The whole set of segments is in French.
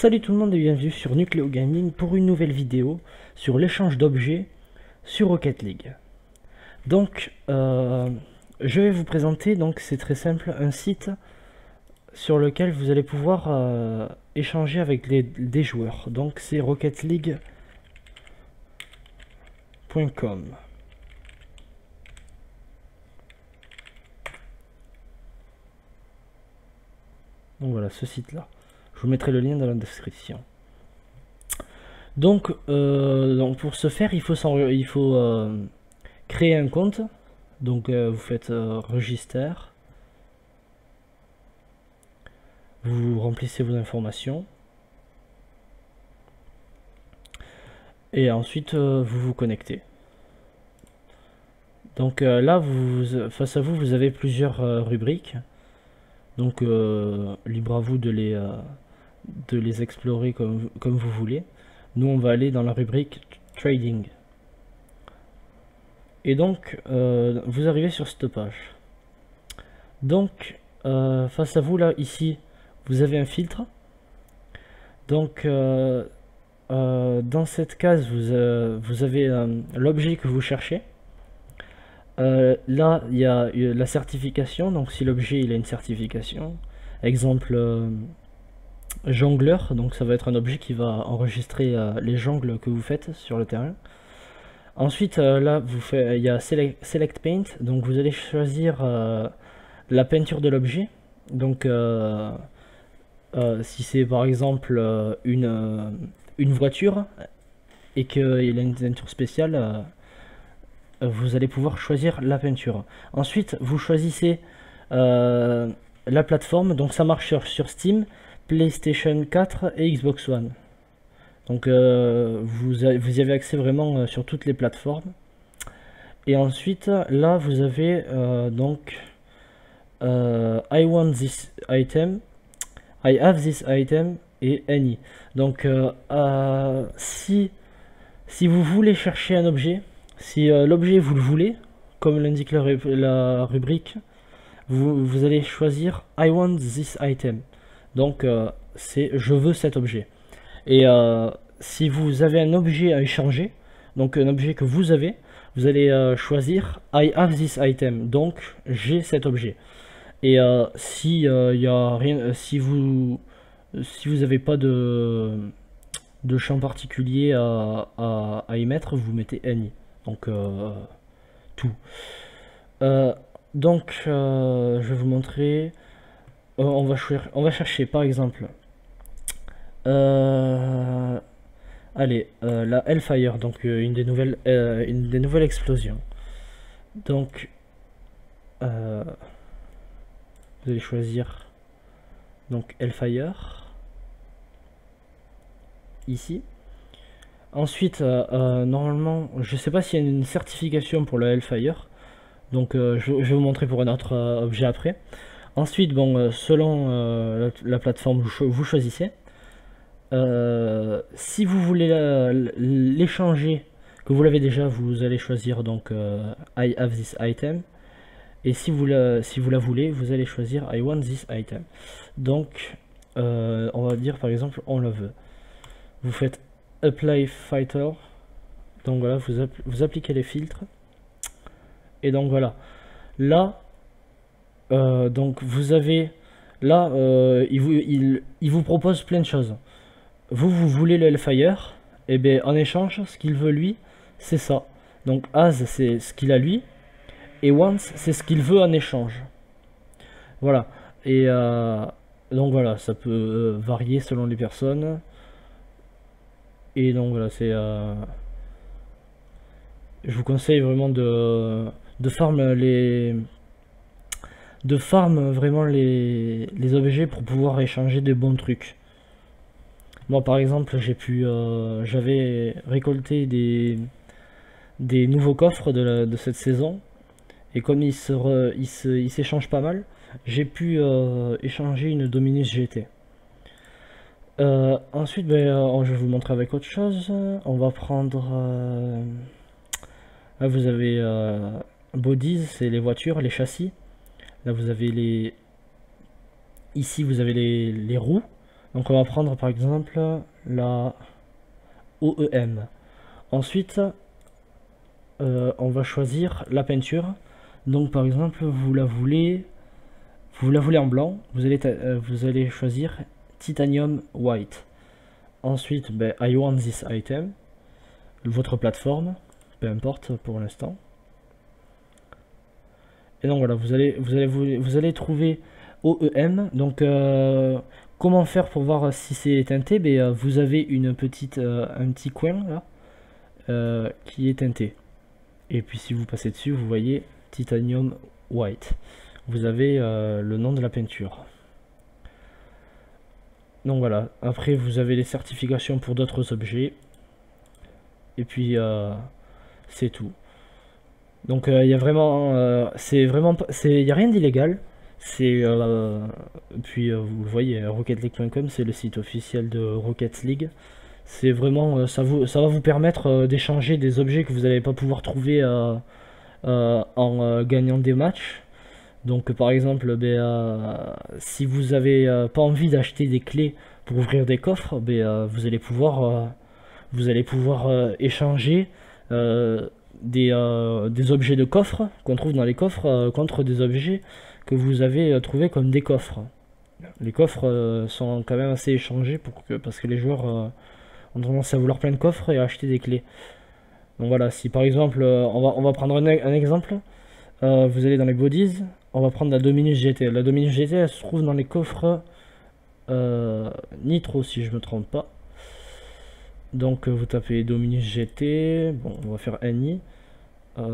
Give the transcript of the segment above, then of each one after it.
Salut tout le monde et bienvenue sur Nucleo Gaming pour une nouvelle vidéo sur l'échange d'objets sur Rocket League. Donc, je vais vous présenter, donc c'est très simple, un site sur lequel vous allez pouvoir échanger avec des joueurs. Donc c'est rocketleague.com. Donc voilà, ce site-là. Je vous mettrai le lien dans la description. Donc pour ce faire, il faut créer un compte. Donc vous faites register. Vous remplissez vos informations. Et ensuite vous vous connectez. Donc là, face à vous, vous avez plusieurs rubriques. Donc libre à vous de les explorer comme vous voulez. Nous, on va aller dans la rubrique Trading. Et donc, vous arrivez sur cette page. Donc, face à vous, là, ici, vous avez un filtre. Donc, dans cette case, vous avez l'objet que vous cherchez. Là, il y a la certification. Donc, si l'objet il a une certification, exemple jongleur, donc ça va être un objet qui va enregistrer les jongles que vous faites sur le terrain. Ensuite, là, il y a Select Paint, donc vous allez choisir la peinture de l'objet. Donc, si c'est par exemple une voiture et qu'il a une peinture spéciale, vous allez pouvoir choisir la peinture. Ensuite, vous choisissez la plateforme, donc ça marche sur Steam, PlayStation 4 et Xbox One. Donc vous y avez accès vraiment sur toutes les plateformes. Et ensuite, là, vous avez donc I want this item, I have this item et any. Donc si vous voulez chercher un objet, si l'objet vous le voulez, comme l'indique la rubrique, vous allez choisir I want this item. Donc c'est je veux cet objet. Et si vous avez un objet à échanger, donc un objet que vous avez, vous allez choisir I have this item. Donc j'ai cet objet. Et si y a rien, si vous n'avez pas de champ particulier à y mettre, vous mettez any. Donc tout. Donc je vais vous montrer. On va chercher par exemple allez, la Hellfire, donc une des nouvelles explosions. Donc vous allez choisir donc Hellfire ici. Ensuite normalement je sais pas s'il y a une certification pour la Hellfire, donc je vais vous montrer pour un autre objet après. Ensuite, bon, selon la plateforme vous choisissez. Si vous voulez l'échanger, que vous l'avez déjà, vous allez choisir donc I have this item. Et si vous la voulez, vous allez choisir I want this item. Donc, on va dire par exemple, on la veut. Vous faites Apply Fighter. Donc voilà, vous appliquez les filtres. Et donc voilà. Là, donc vous avez là il vous propose plein de choses. Vous voulez le Hellfire, et bien en échange ce qu'il veut lui c'est ça. Donc as c'est ce qu'il a lui et wants c'est ce qu'il veut en échange. Voilà. Et donc voilà, ça peut varier selon les personnes. Et donc voilà, c'est je vous conseille vraiment de farm vraiment les objets pour pouvoir échanger des bons trucs. Moi par exemple j'avais récolté des nouveaux coffres de cette saison, et comme ils s'échangent pas mal, j'ai pu échanger une Dominus GT. Ensuite je vais vous montrer avec autre chose. On va prendre là vous avez bodies, c'est les voitures, les châssis. Là vous avez ici vous avez les roues, Donc on va prendre par exemple la OEM. Ensuite, on va choisir la peinture. Donc par exemple, vous la voulez en blanc, vous allez choisir Titanium White. Ensuite, I want this item, votre plateforme, peu importe pour l'instant. Et donc voilà, vous allez trouver OEM. Donc comment faire pour voir si c'est teinté? Vous avez un petit coin là qui est teinté. Et puis si vous passez dessus, vous voyez Titanium White. Vous avez le nom de la peinture. Donc voilà, après vous avez les certifications pour d'autres objets. Et puis c'est tout. Donc il y a vraiment, il y a rien d'illégal. Puis vous le voyez, rocketleague.com, c'est le site officiel de Rocket League. C'est vraiment, ça va vous permettre d'échanger des objets que vous n'allez pas pouvoir trouver en gagnant des matchs. Donc par exemple, si vous avez pas envie d'acheter des clés pour ouvrir des coffres, vous allez pouvoir échanger des objets de coffre qu'on trouve dans les coffres contre des objets que vous avez trouvés comme des coffres. Les coffres sont quand même assez échangés parce que les joueurs ont tendance à vouloir plein de coffres et à acheter des clés. Donc voilà, si par exemple, on va prendre un exemple, vous allez dans les bodies, on va prendre la Dominus GT. La Dominus GT, elle se trouve dans les coffres Nitro, si je me trompe pas. Donc vous tapez Dominus GT, bon, on va faire NI,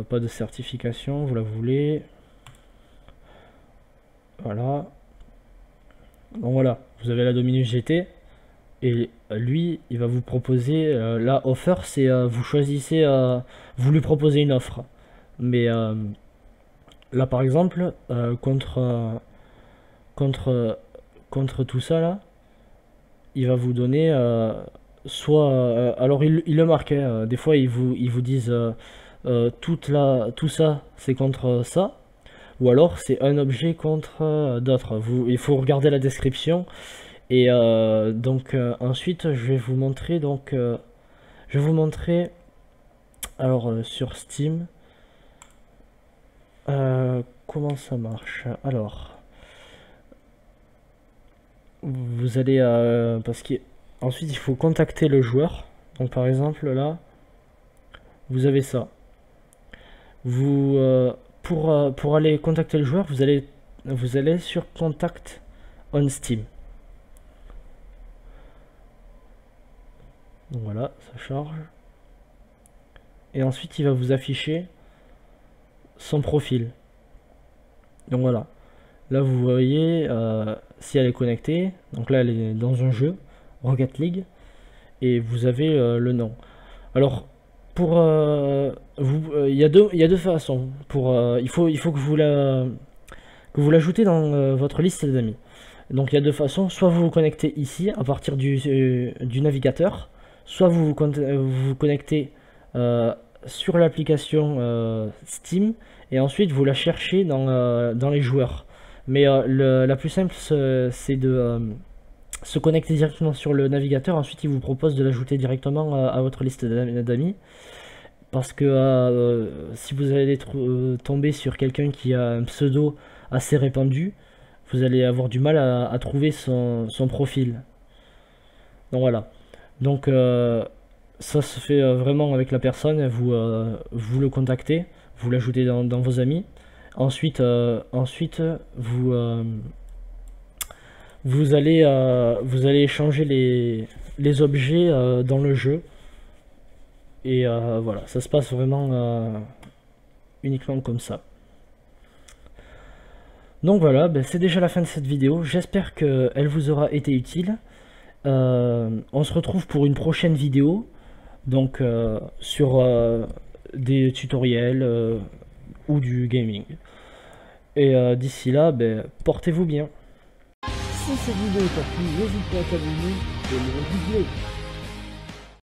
pas de certification, vous la voulez. Voilà. Donc voilà, vous avez la Dominus GT. Et lui, il va vous proposer, la offer, c'est vous choisissez, vous lui proposez une offre. Mais là par exemple, contre tout ça là, il va vous donner soit, alors il le marque, des fois ils vous disent tout ça c'est contre ça, ou alors c'est un objet contre d'autres. Il faut regarder la description. Et donc ensuite je vais vous montrer alors sur Steam comment ça marche. Alors vous allez parce qu'ensuite il faut contacter le joueur. Donc par exemple là vous avez ça. Vous pour aller contacter le joueur, vous allez sur Contact on Steam. Donc voilà, ça charge. Et ensuite il va vous afficher son profil. Donc voilà. Là vous voyez si elle est connectée. Donc là elle est dans un jeu Rocket League. Et vous avez le nom. Alors pour il y a deux façons. Il faut que vous l'ajoutez dans votre liste d'amis. Donc il y a deux façons. Soit vous vous connectez ici à partir du navigateur. Soit vous vous connectez sur l'application Steam et ensuite vous la cherchez dans les joueurs. Mais la plus simple c'est de se connecter directement sur le navigateur. Ensuite il vous propose de l'ajouter directement à votre liste d'amis. Parce que si vous allez tomber sur quelqu'un qui a un pseudo assez répandu, vous allez avoir du mal à trouver son profil. Donc voilà. Donc ça se fait vraiment avec la personne, vous le contactez, vous l'ajoutez dans vos amis. Ensuite vous allez échanger les objets dans le jeu. Et voilà, ça se passe vraiment uniquement comme ça. Donc voilà, c'est déjà la fin de cette vidéo. J'espère qu'elle vous aura été utile. On se retrouve pour une prochaine vidéo, donc sur des tutoriels ou du gaming. Et d'ici là, portez-vous bien. Si cette vidéo t'a plu, n'hésite pas à t'abonner et me vidéo.